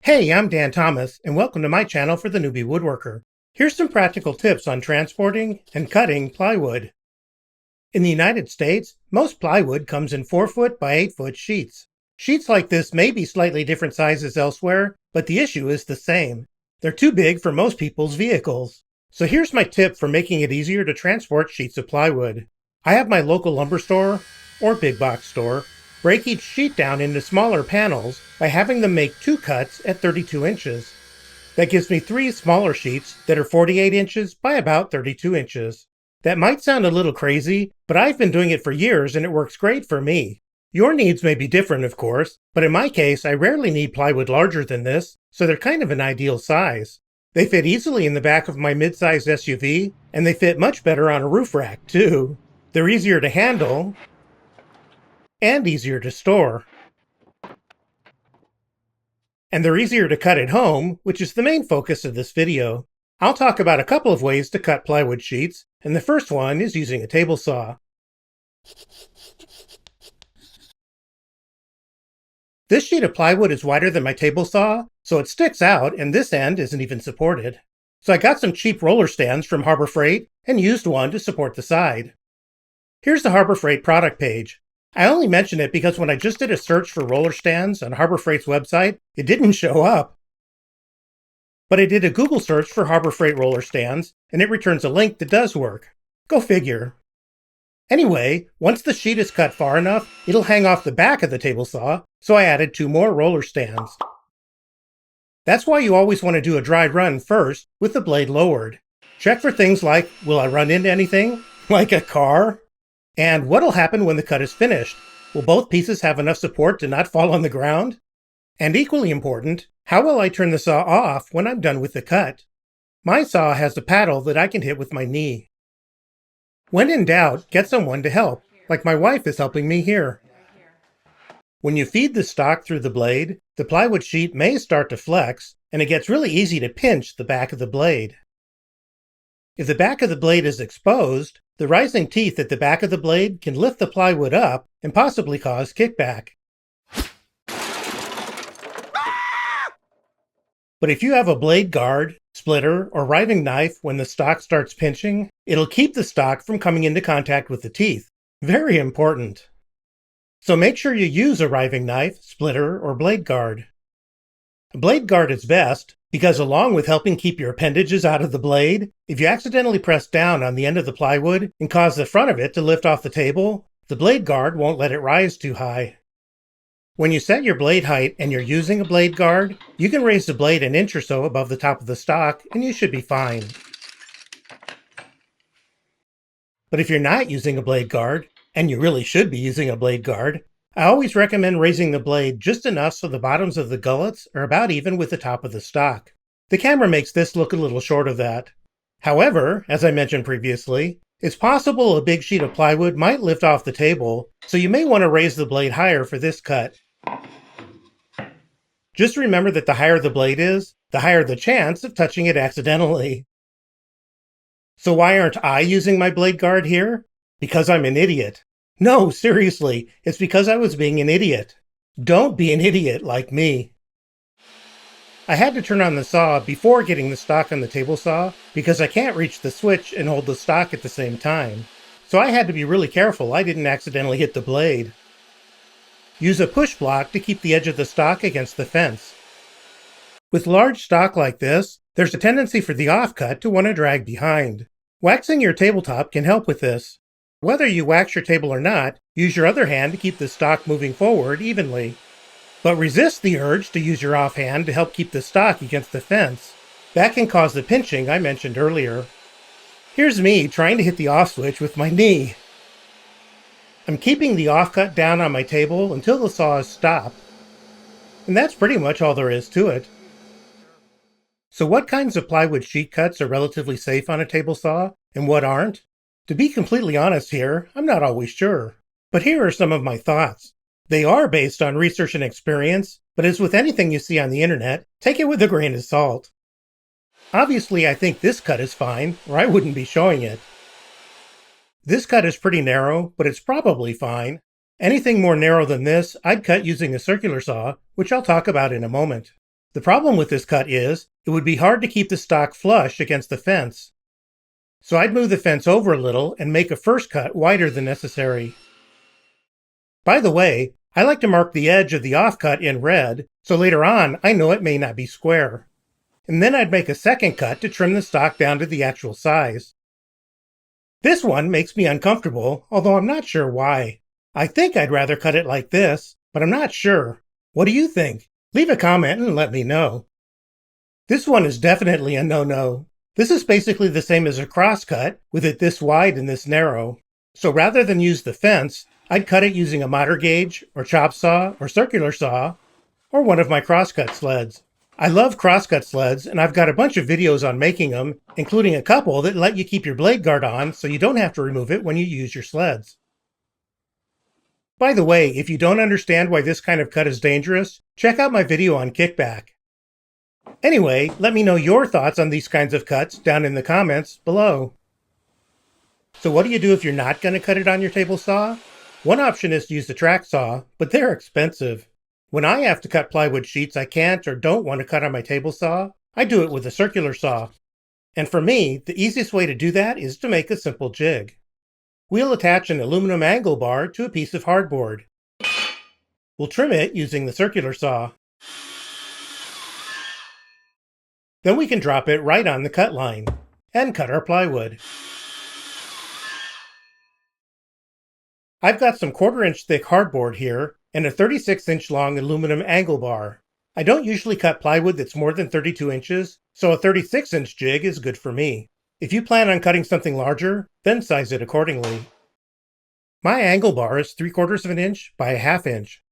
Hey, I'm Dan Thomas, and welcome to my channel for the Newbie Woodworker. Here's some practical tips on transporting and cutting plywood. In the United States, most plywood comes in 4-foot by 8-foot sheets. Sheets like this may be slightly different sizes elsewhere, but the issue is the same. They're too big for most people's vehicles. So here's my tip for making it easier to transport sheets of plywood. I have my local lumber store, or big box store, break each sheet down into smaller panels by having them make 2 cuts at 32 inches. That gives me 3 smaller sheets that are 48 inches by about 32 inches. That might sound a little crazy, but I've been doing it for years and it works great for me. Your needs may be different, of course, but in my case, I rarely need plywood larger than this, so they're kind of an ideal size. They fit easily in the back of my mid-sized SUV, and they fit much better on a roof rack, too. They're easier to handle and easier to store. And they're easier to cut at home, which is the main focus of this video. I'll talk about a couple of ways to cut plywood sheets, and the first one is using a table saw. This sheet of plywood is wider than my table saw, so it sticks out and this end isn't even supported. So I got some cheap roller stands from Harbor Freight and used one to support the side. Here's the Harbor Freight product page. I only mention it because when I just did a search for roller stands on Harbor Freight's website, it didn't show up. But I did a Google search for Harbor Freight roller stands, and it returns a link that does work. Go figure. Anyway, once the sheet is cut far enough, it'll hang off the back of the table saw, so I added 2 more roller stands. That's why you always want to do a dry run first with the blade lowered. Check for things like, will I run into anything? Like a car? And what'll happen when the cut is finished? Will both pieces have enough support to not fall on the ground? And equally important, how will I turn the saw off when I'm done with the cut? My saw has a paddle that I can hit with my knee. When in doubt, get someone to help, like my wife is helping me here. When you feed the stock through the blade, the plywood sheet may start to flex, and it gets really easy to pinch the back of the blade. If the back of the blade is exposed, the rising teeth at the back of the blade can lift the plywood up and possibly cause kickback. But if you have a blade guard, splitter, or riving knife when the stock starts pinching, it'll keep the stock from coming into contact with the teeth. Very important. So make sure you use a riving knife, splitter, or blade guard. A blade guard is best because along with helping keep your appendages out of the blade, if you accidentally press down on the end of the plywood and cause the front of it to lift off the table, the blade guard won't let it rise too high. When you set your blade height and you're using a blade guard, you can raise the blade an inch or so above the top of the stock and you should be fine. But if you're not using a blade guard, and you really should be using a blade guard, I always recommend raising the blade just enough so the bottoms of the gullets are about even with the top of the stock. The camera makes this look a little short of that. However, as I mentioned previously, it's possible a big sheet of plywood might lift off the table, so you may want to raise the blade higher for this cut. Just remember that the higher the blade is, the higher the chance of touching it accidentally. So why aren't I using my blade guard here? Because I'm an idiot. No, seriously, it's because I was being an idiot. Don't be an idiot like me. I had to turn on the saw before getting the stock on the table saw because I can't reach the switch and hold the stock at the same time. So I had to be really careful I didn't accidentally hit the blade. Use a push block to keep the edge of the stock against the fence. With large stock like this, there's a tendency for the offcut to want to drag behind. Waxing your tabletop can help with this. Whether you wax your table or not, use your other hand to keep the stock moving forward evenly. But resist the urge to use your offhand to help keep the stock against the fence. That can cause the pinching I mentioned earlier. Here's me trying to hit the off switch with my knee. I'm keeping the offcut down on my table until the saw is stopped. And that's pretty much all there is to it. So what kinds of plywood sheet cuts are relatively safe on a table saw, and what aren't? To be completely honest here, I'm not always sure. But here are some of my thoughts. They are based on research and experience, but as with anything you see on the internet, take it with a grain of salt. Obviously, I think this cut is fine, or I wouldn't be showing it. This cut is pretty narrow, but it's probably fine. Anything more narrow than this, I'd cut using a circular saw, which I'll talk about in a moment. The problem with this cut is, it would be hard to keep the stock flush against the fence. So I'd move the fence over a little and make a first cut wider than necessary. By the way, I like to mark the edge of the offcut in red, so later on I know it may not be square. And then I'd make a second cut to trim the stock down to the actual size. This one makes me uncomfortable, although I'm not sure why. I think I'd rather cut it like this, but I'm not sure. What do you think? Leave a comment and let me know. This one is definitely a no-no. This is basically the same as a crosscut, with it this wide and this narrow. So rather than use the fence, I'd cut it using a miter gauge, or chop saw, or circular saw, or one of my crosscut sleds. I love crosscut sleds, and I've got a bunch of videos on making them, including a couple that let you keep your blade guard on so you don't have to remove it when you use your sleds. By the way, if you don't understand why this kind of cut is dangerous, check out my video on kickback. Anyway, let me know your thoughts on these kinds of cuts down in the comments below. So what do you do if you're not going to cut it on your table saw? One option is to use the track saw, but they're expensive. When I have to cut plywood sheets I can't or don't want to cut on my table saw, I do it with a circular saw. And for me, the easiest way to do that is to make a simple jig. We'll attach an aluminum angle bar to a piece of hardboard. We'll trim it using the circular saw. Then we can drop it right on the cut line and cut our plywood. I've got some 1/4-inch thick hardboard here and a 36-inch long aluminum angle bar. I don't usually cut plywood that's more than 32 inches, so a 36-inch jig is good for me. If you plan on cutting something larger, then size it accordingly. My angle bar is 3/4 of an inch by 1/2 inch.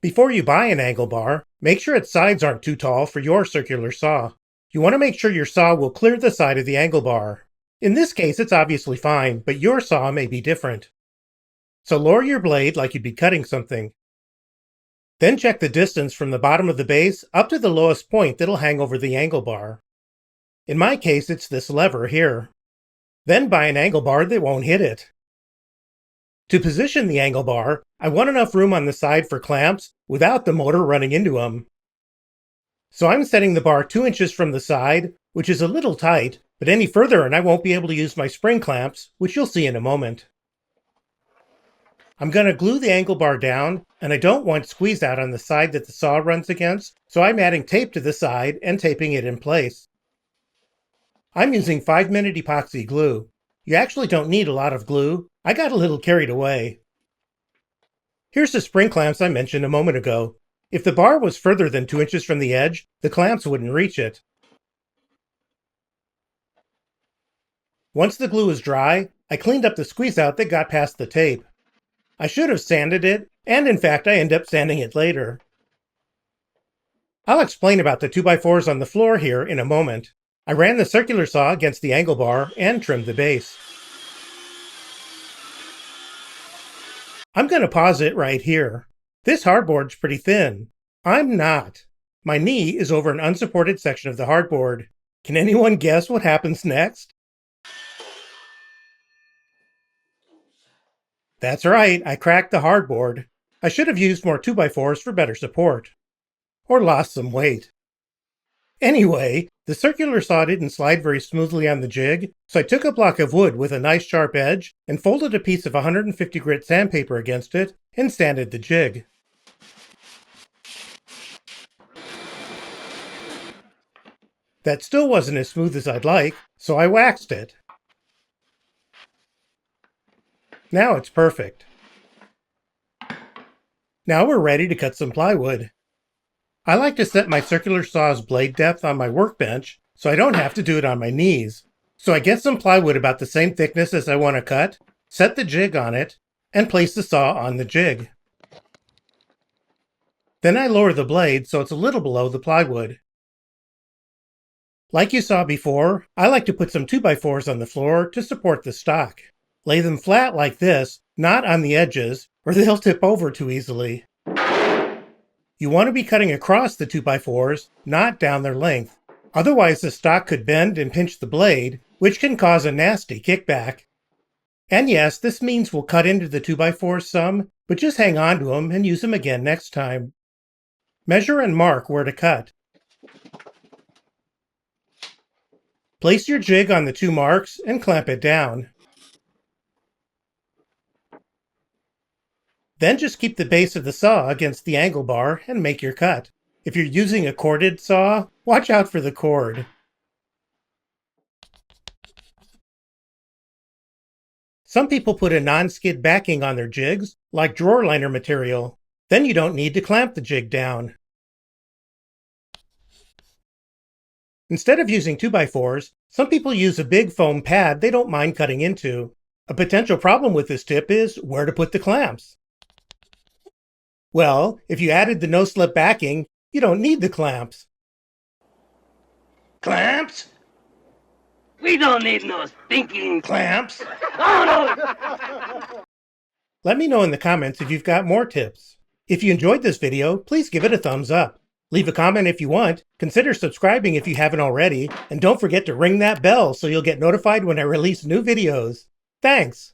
Before you buy an angle bar, make sure its sides aren't too tall for your circular saw. You want to make sure your saw will clear the side of the angle bar. In this case, it's obviously fine, but your saw may be different. So lower your blade like you'd be cutting something. Then check the distance from the bottom of the base up to the lowest point that'll hang over the angle bar. In my case, it's this lever here. Then buy an angle bar that won't hit it. To position the angle bar, I want enough room on the side for clamps without the motor running into them. So I'm setting the bar 2 inches from the side, which is a little tight, but any further and I won't be able to use my spring clamps, which you'll see in a moment. I'm going to glue the angle bar down, and I don't want squeeze out on the side that the saw runs against, so I'm adding tape to the side and taping it in place. I'm using 5-minute epoxy glue. You actually don't need a lot of glue. I got a little carried away. Here's the spring clamps I mentioned a moment ago. If the bar was further than 2 inches from the edge, the clamps wouldn't reach it. Once the glue is dry, I cleaned up the squeeze out that got past the tape. I should have sanded it, and in fact I end up sanding it later. I'll explain about the 2x4s on the floor here in a moment. I ran the circular saw against the angle bar and trimmed the base. I'm going to pause it right here. This hardboard's pretty thin. I'm not. My knee is over an unsupported section of the hardboard. Can anyone guess what happens next? That's right, I cracked the hardboard. I should have used more 2x4s for better support. Or lost some weight. Anyway, the circular saw didn't slide very smoothly on the jig, so I took a block of wood with a nice sharp edge and folded a piece of 150 grit sandpaper against it and sanded the jig. That still wasn't as smooth as I'd like, so I waxed it. Now it's perfect. Now we're ready to cut some plywood. I like to set my circular saw's blade depth on my workbench so I don't have to do it on my knees. So I get some plywood about the same thickness as I want to cut, set the jig on it, and place the saw on the jig. Then I lower the blade so it's a little below the plywood. Like you saw before, I like to put some 2x4s on the floor to support the stock. Lay them flat like this, not on the edges, or they'll tip over too easily. You want to be cutting across the 2x4s, not down their length. Otherwise the stock could bend and pinch the blade, which can cause a nasty kickback. And yes, this means we'll cut into the 2x4s some, but just hang on to them and use them again next time. Measure and mark where to cut. Place your jig on the 2 marks and clamp it down. Then just keep the base of the saw against the angle bar and make your cut. If you're using a corded saw, watch out for the cord. Some people put a non-skid backing on their jigs, like drawer liner material. Then you don't need to clamp the jig down. Instead of using 2x4s, some people use a big foam pad they don't mind cutting into. A potential problem with this tip is where to put the clamps. Well, if you added the no-slip backing, you don't need the clamps. Clamps? We don't need no stinking Clamps? Oh, no! Let me know in the comments if you've got more tips. If you enjoyed this video, please give it a thumbs up. Leave a comment if you want, consider subscribing if you haven't already, and don't forget to ring that bell so you'll get notified when I release new videos. Thanks!